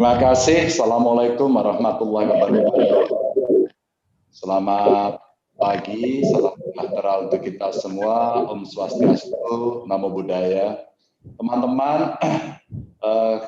Terima kasih. Assalamualaikum warahmatullahi wabarakatuh. Selamat pagi, salam sejahtera untuk kita semua. Om Swastiastu, Namo Buddhaya. Teman-teman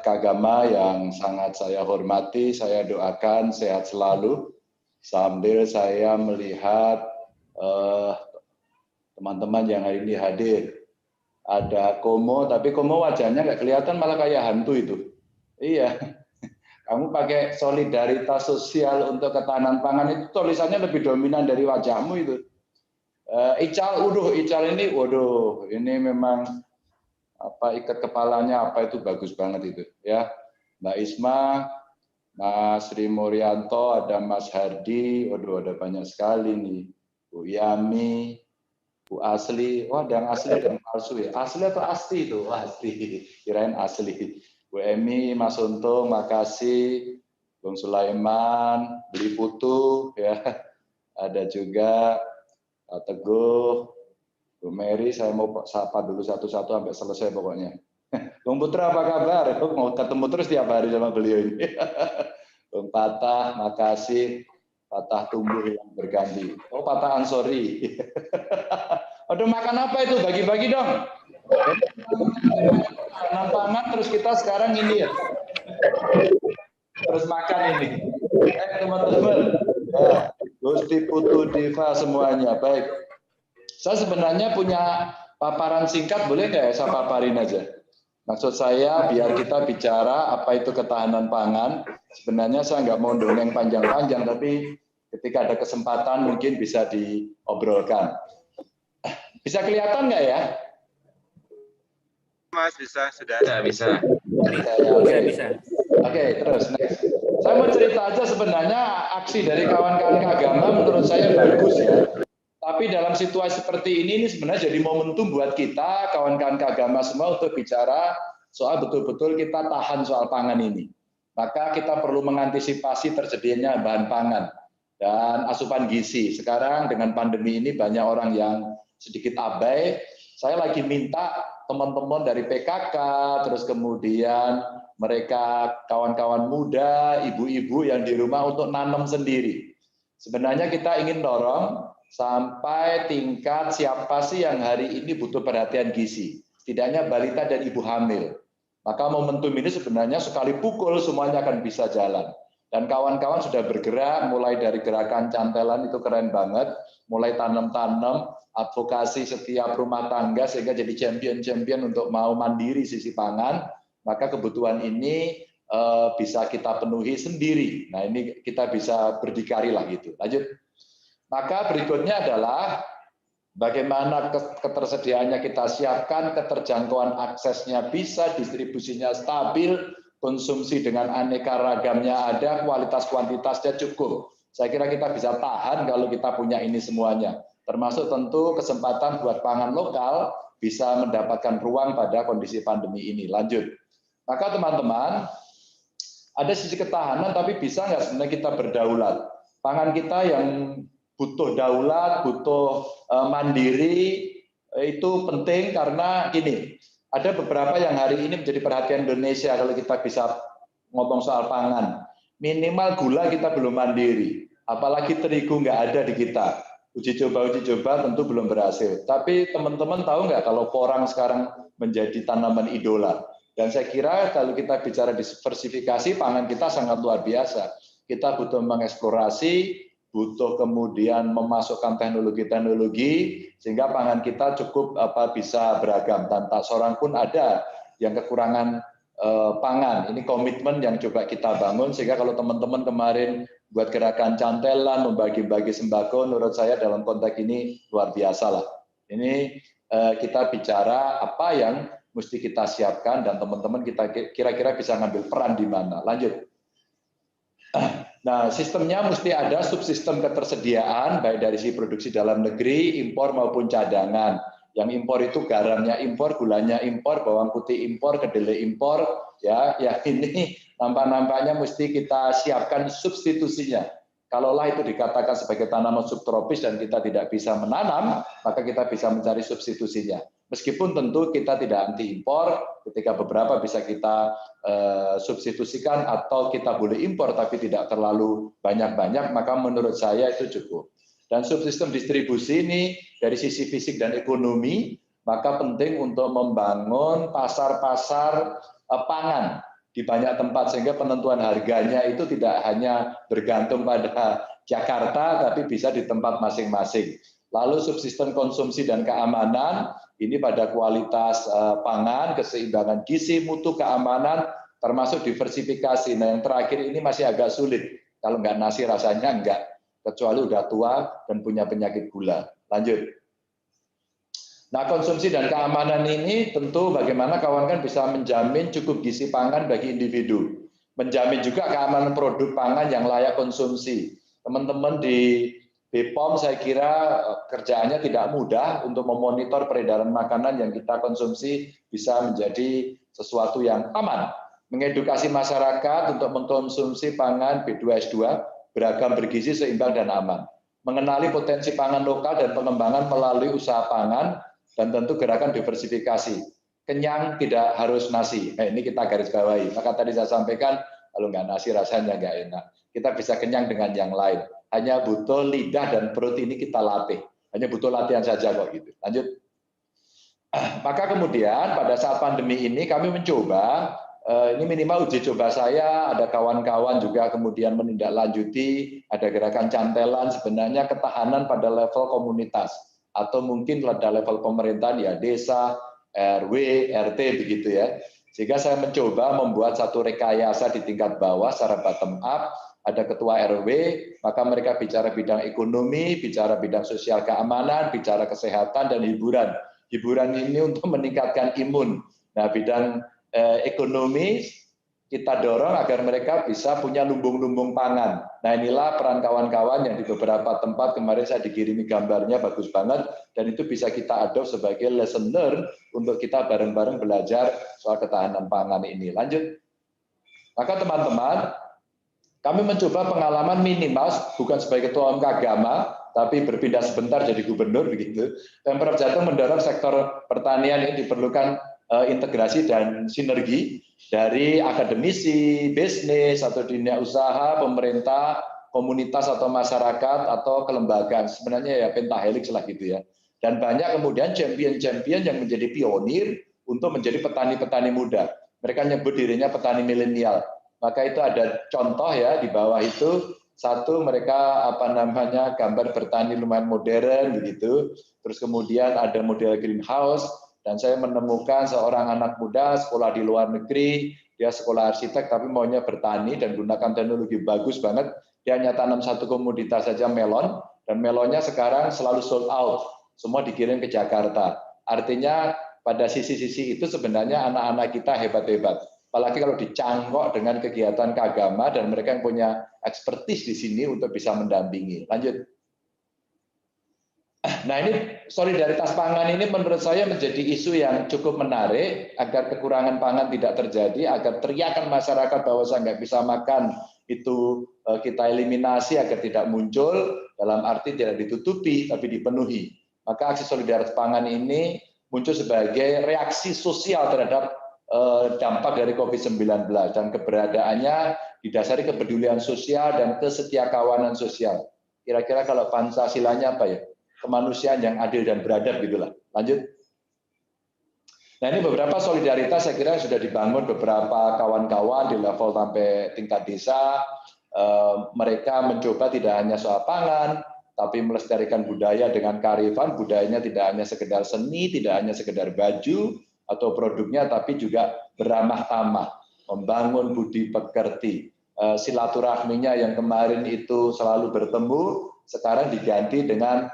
keagama yang sangat saya hormati, saya doakan sehat selalu. Sambil saya melihat teman-teman yang hari ini hadir. Ada Komo, tapi Komo wajahnya nggak kelihatan, malah kayak hantu itu. Iya. Kamu pakai solidaritas sosial untuk ketahanan pangan itu tulisannya lebih dominan dari wajahmu itu. Ical ini, waduh, ini memang apa ikat kepalanya apa itu bagus banget itu, ya. Mbak Isma, Mas Sri Muryanto, ada Mas Hardi, waduh ada banyak sekali nih. Bu Yami, Bu Asli, wah ada yang asli dan palsu ya. Asli atau Asti itu? Asli, kirain asli. Bu Emi, Mas Untung, makasih. Bung Sulaiman, Beli Putu, ya. Ada juga Pak Teguh, Bu Mary, saya mau sapa dulu satu-satu sampai selesai pokoknya. Bung Putra apa kabar? Mau ketemu terus tiap hari sama beliau ini. Bung Patah, makasih. Patah tumbuh yang berganti. Oh, Patah Ansori. Aduh, makan apa itu? Bagi-bagi dong. Pangan terus kita sekarang ini ya. Terus makan ini. Teman-teman. Ya, Gusti Putu Diva semuanya. Baik. Saya sebenarnya punya paparan singkat, boleh nggak ya saya paparin aja? Maksud saya biar kita bicara apa itu ketahanan pangan. Sebenarnya saya nggak mau dongeng panjang-panjang, tapi ketika ada kesempatan mungkin bisa diobrolkan. Bisa kelihatan nggak ya? Mas, bisa, sudah. Bisa. Oke, terus next. Saya mau cerita aja sebenarnya aksi dari kawan-kawan keagama menurut saya bagus ya. Tapi dalam situasi seperti ini sebenarnya jadi momentum buat kita, kawan-kawan keagama semua untuk bicara soal betul-betul kita tahan soal pangan ini. Maka kita perlu mengantisipasi terjadinya bahan pangan dan asupan gizi. Sekarang dengan pandemi ini banyak orang yang sedikit abai. Saya lagi minta teman-teman dari PKK, terus kemudian mereka kawan-kawan muda, ibu-ibu yang di rumah untuk nanam sendiri. Sebenarnya kita ingin dorong sampai tingkat siapa sih yang hari ini butuh perhatian gizi. Setidaknya balita dan ibu hamil. Maka momentum ini sebenarnya sekali pukul semuanya akan bisa jalan. Dan kawan-kawan sudah bergerak mulai dari gerakan cantelan itu keren banget, mulai tanam-tanam, advokasi setiap rumah tangga sehingga jadi champion-champion untuk mau mandiri sisi pangan, maka kebutuhan ini bisa kita penuhi sendiri. Nah ini kita bisa berdikari lah gitu. Lanjut. Maka berikutnya adalah bagaimana ketersediaannya kita siapkan, keterjangkauan aksesnya bisa, distribusinya stabil, konsumsi dengan aneka ragamnya ada, kualitas kuantitasnya cukup. Saya kira kita bisa tahan kalau kita punya ini semuanya. Termasuk tentu kesempatan buat pangan lokal bisa mendapatkan ruang pada kondisi pandemi ini. Lanjut. Maka teman-teman, ada sisi ketahanan tapi bisa nggak sebenarnya kita berdaulat? Pangan kita yang butuh daulat, butuh mandiri, itu penting karena gini, ada beberapa yang hari ini menjadi perhatian Indonesia kalau kita bisa ngomong soal pangan. Minimal gula kita belum mandiri, apalagi terigu nggak ada di kita. Uji coba tentu belum berhasil. Tapi teman-teman tahu nggak kalau porang sekarang menjadi tanaman idola? Dan saya kira kalau kita bicara diversifikasi, pangan kita sangat luar biasa. Kita butuh mengeksplorasi, butuh kemudian memasukkan teknologi-teknologi sehingga pangan kita cukup bisa beragam. Dan tak seorang pun ada yang kekurangan pangan. Ini komitmen yang coba kita bangun sehingga kalau teman-teman kemarin buat gerakan cantelan, membagi-bagi sembako, menurut saya dalam konteks ini luar biasa lah. Ini kita bicara apa yang mesti kita siapkan dan teman-teman kita kira-kira bisa ngambil peran di mana. Lanjut. Nah, sistemnya mesti ada subsistem ketersediaan, baik dari sisi produksi dalam negeri, impor maupun cadangan. Yang impor itu garamnya impor, gulanya impor, bawang putih impor, kedelai impor, ya ini nampaknya mesti kita siapkan substitusinya. Kalaulah itu dikatakan sebagai tanaman subtropis dan kita tidak bisa menanam, maka kita bisa mencari substitusinya. Meskipun tentu kita tidak anti impor, ketika beberapa bisa kita substitusikan atau kita boleh impor tapi tidak terlalu banyak-banyak, maka menurut saya itu cukup. Dan subsistem distribusi ini dari sisi fisik dan ekonomi, maka penting untuk membangun pasar-pasar pangan di banyak tempat sehingga penentuan harganya itu tidak hanya bergantung pada Jakarta, tapi bisa di tempat masing-masing. Lalu subsistem konsumsi dan keamanan, ini pada kualitas pangan, keseimbangan gizi, mutu, keamanan, termasuk diversifikasi. Nah yang terakhir ini masih agak sulit. Kalau nggak nasi rasanya enggak, kecuali udah tua dan punya penyakit gula. Lanjut. Nah konsumsi dan keamanan ini tentu bagaimana kawan-kawan bisa menjamin cukup gizi pangan bagi individu. Menjamin juga keamanan produk pangan yang layak konsumsi. Teman-teman di BPOM saya kira kerjaannya tidak mudah untuk memonitor peredaran makanan yang kita konsumsi bisa menjadi sesuatu yang aman. Mengedukasi masyarakat untuk mengkonsumsi pangan B2S2 beragam, bergizi, seimbang, dan aman. Mengenali potensi pangan lokal dan pengembangan melalui usaha pangan dan tentu gerakan diversifikasi. Kenyang tidak harus nasi. Ini kita garis bawahi. Maka tadi saya sampaikan kalau nggak nasi rasanya nggak enak. Kita bisa kenyang dengan yang lain. Hanya butuh lidah dan perut ini kita latih. Hanya butuh latihan saja kok gitu. Lanjut. Maka kemudian pada saat pandemi ini kami mencoba, ini minimal uji coba saya, ada kawan-kawan juga kemudian menindaklanjuti, ada gerakan cantelan sebenarnya ketahanan pada level komunitas atau mungkin pada level pemerintahan ya desa, RW, RT begitu ya. Sehingga saya mencoba membuat satu rekayasa di tingkat bawah secara bottom up. Ada ketua RW, maka mereka bicara bidang ekonomi, bicara bidang sosial keamanan, bicara kesehatan dan hiburan. Hiburan ini untuk meningkatkan imun. Nah, bidang ekonomi kita dorong agar mereka bisa punya lumbung-lumbung pangan. Nah, inilah peran kawan-kawan yang di beberapa tempat kemarin saya dikirimi gambarnya bagus banget dan itu bisa kita adopt sebagai lesson learn untuk kita bareng-bareng belajar soal ketahanan pangan ini. Lanjut. Maka teman-teman, kami mencoba pengalaman minimal bukan sebagai ketua umum agama, tapi berpindah sebentar jadi gubernur begitu. Pemprov Jateng mendorong sektor pertanian ini diperlukan integrasi dan sinergi dari akademisi, bisnis atau dunia usaha, pemerintah, komunitas atau masyarakat atau kelembagaan. Sebenarnya ya pentahelix lah gitu ya. Dan banyak kemudian champion-champion yang menjadi pionir untuk menjadi petani-petani muda. Mereka nyebut dirinya petani milenial. Maka itu ada contoh ya di bawah itu, satu mereka gambar bertani lumayan modern begitu, terus kemudian ada model greenhouse dan saya menemukan seorang anak muda sekolah di luar negeri, dia sekolah arsitek tapi maunya bertani dan gunakan teknologi bagus banget, dia hanya tanam satu komoditas saja melon dan melonnya sekarang selalu sold out, semua dikirim ke Jakarta. Artinya pada sisi-sisi itu sebenarnya anak-anak kita hebat-hebat. Apalagi kalau dicangkok dengan kegiatan keagama dan mereka yang punya ekspertis di sini untuk bisa mendampingi. Lanjut. Nah ini solidaritas pangan ini menurut saya menjadi isu yang cukup menarik agar kekurangan pangan tidak terjadi, agar teriakan masyarakat bahwa saya nggak bisa makan itu kita eliminasi agar tidak muncul, dalam arti tidak ditutupi tapi dipenuhi. Maka aksi solidaritas pangan ini muncul sebagai reaksi sosial terhadap dampak dari COVID-19 dan keberadaannya didasari kepedulian sosial dan kesetiakawanan sosial. Kira-kira kalau Pancasilanya apa ya? Kemanusiaan yang adil dan beradab gitulah. Lanjut. Nah ini beberapa solidaritas saya kira sudah dibangun beberapa kawan-kawan di level sampai tingkat desa. Mereka mencoba tidak hanya soal pangan, tapi melestarikan budaya dengan kearifan. Budayanya tidak hanya sekedar seni, tidak hanya sekedar baju atau produknya, tapi juga beramah tamah, membangun budi pekerti. Silaturahminya yang kemarin itu selalu bertemu, sekarang diganti dengan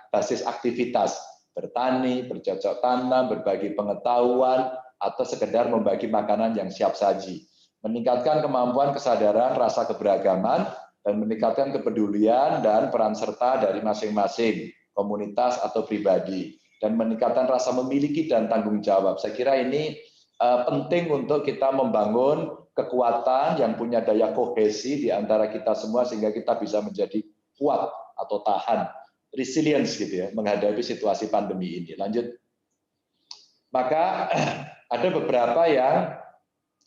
basis aktivitas, bertani, bercocok tanam, berbagi pengetahuan, atau sekedar membagi makanan yang siap saji. Meningkatkan kemampuan kesadaran rasa keberagaman, dan meningkatkan kepedulian dan peran serta dari masing-masing komunitas atau pribadi. Dan meningkatkan rasa memiliki dan tanggung jawab. Saya kira ini penting untuk kita membangun kekuatan yang punya daya kohesi di antara kita semua sehingga kita bisa menjadi kuat atau tahan, resilience gitu ya, menghadapi situasi pandemi ini. Lanjut. Maka ada beberapa yang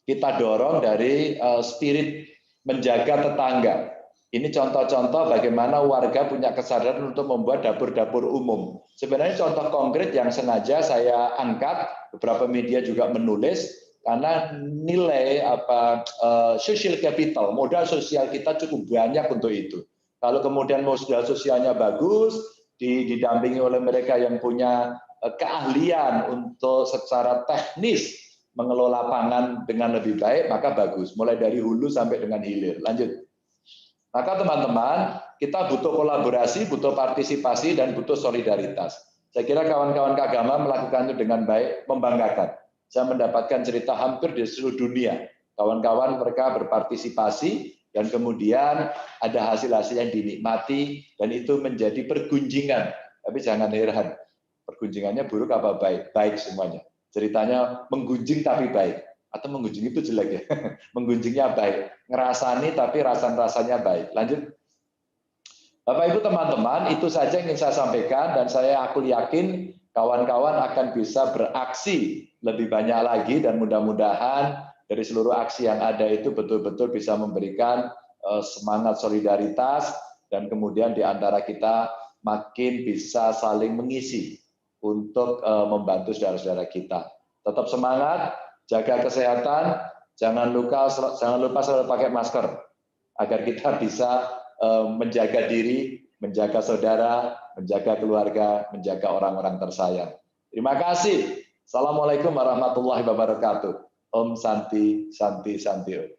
kita dorong dari spirit menjaga tetangga. Ini contoh-contoh bagaimana warga punya kesadaran untuk membuat dapur-dapur umum. Sebenarnya contoh konkret yang sengaja saya angkat, beberapa media juga menulis, karena nilai social capital, modal sosial kita cukup banyak untuk itu. Kalau kemudian modal sosialnya bagus, didampingi oleh mereka yang punya keahlian untuk secara teknis mengelola pangan dengan lebih baik, maka bagus. Mulai dari hulu sampai dengan hilir. Lanjut. Maka teman-teman, kita butuh kolaborasi, butuh partisipasi, dan butuh solidaritas. Saya kira kawan-kawan keagama melakukan itu dengan baik, membanggakan. Saya mendapatkan cerita hampir di seluruh dunia. Kawan-kawan mereka berpartisipasi, dan kemudian ada hasil-hasil yang dinikmati, dan itu menjadi pergunjingan. Tapi jangan heran, pergunjingannya buruk apa baik? Baik semuanya. Ceritanya menggunjing tapi baik, atau menggunjing itu jelek ya, menggunjingnya baik, ngerasani tapi rasanya baik. Lanjut. Bapak Ibu teman-teman, itu saja yang ingin saya sampaikan, dan aku yakin kawan-kawan akan bisa beraksi lebih banyak lagi, dan mudah-mudahan dari seluruh aksi yang ada itu betul-betul bisa memberikan semangat solidaritas, dan kemudian di antara kita makin bisa saling mengisi untuk membantu saudara-saudara kita. Tetap semangat, jaga kesehatan, jangan lupa selalu pakai masker agar kita bisa menjaga diri, menjaga saudara, menjaga keluarga, menjaga orang-orang tersayang. Terima kasih. Assalamualaikum warahmatullahi wabarakatuh. Om Santi Santi Santi Om.